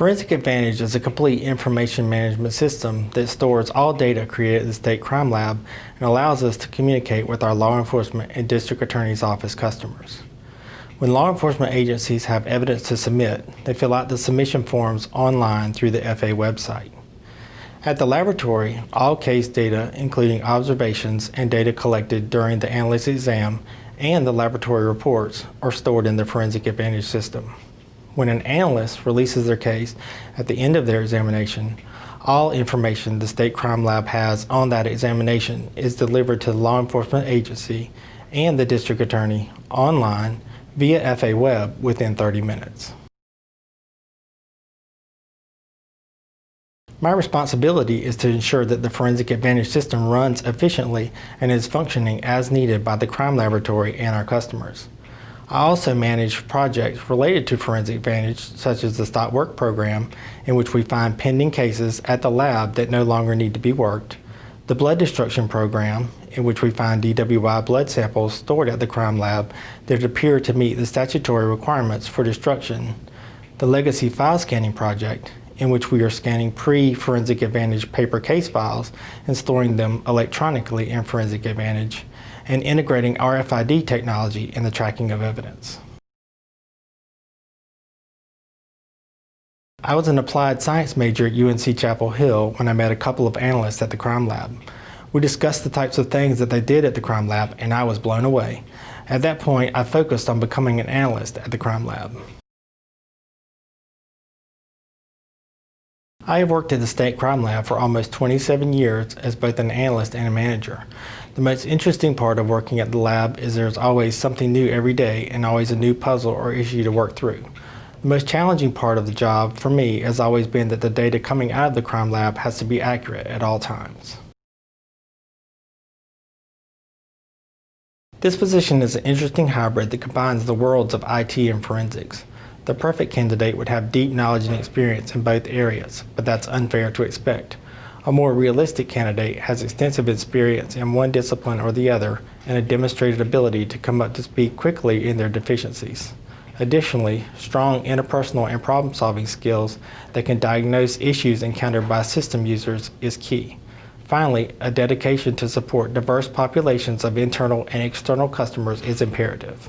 Forensic Advantage is a complete information management system that stores all data created at the State Crime Lab and allows us to communicate with our law enforcement and district attorney's office customers. When law enforcement agencies have evidence to submit, they fill out the submission forms online through the FA website. At the laboratory, all case data, including observations and data collected during the analyst exam and the laboratory reports, are stored in the Forensic Advantage system. When an analyst releases their case at the end of their examination, all information the State Crime Lab has on that examination is delivered to the law enforcement agency and the district attorney online via FA Web within 30 minutes. My responsibility is to ensure that the Forensic Advantage system runs efficiently and is functioning as needed by the crime laboratory and our customers. I also manage projects related to Forensic Advantage, such as the Stop Work program, in which we find pending cases at the lab that no longer need to be worked, the Blood Destruction program, in which we find DWI blood samples stored at the crime lab that appear to meet the statutory requirements for destruction, the Legacy File Scanning project, in which we are scanning pre-Forensic Advantage paper case files and storing them electronically in Forensic Advantage, and integrating RFID technology in the tracking of evidence. I was an applied science major at UNC Chapel Hill when I met a couple of analysts at the crime lab. We discussed the types of things that they did at the crime lab, and I was blown away. At that point, I focused on becoming an analyst at the crime lab. I have worked at the State Crime Lab for almost 27 years as both an analyst and a manager. The most interesting part of working at the lab is there's always something new every day and always a new puzzle or issue to work through. The most challenging part of the job for me has always been that the data coming out of the crime lab has to be accurate at all times. This position is an interesting hybrid that combines the worlds of IT and forensics. The perfect candidate would have deep knowledge and experience in both areas, but that's unfair to expect. A more realistic candidate has extensive experience in one discipline or the other and a demonstrated ability to come up to speed quickly in their deficiencies. Additionally, strong interpersonal and problem-solving skills that can diagnose issues encountered by system users is key. Finally, a dedication to support diverse populations of internal and external customers is imperative.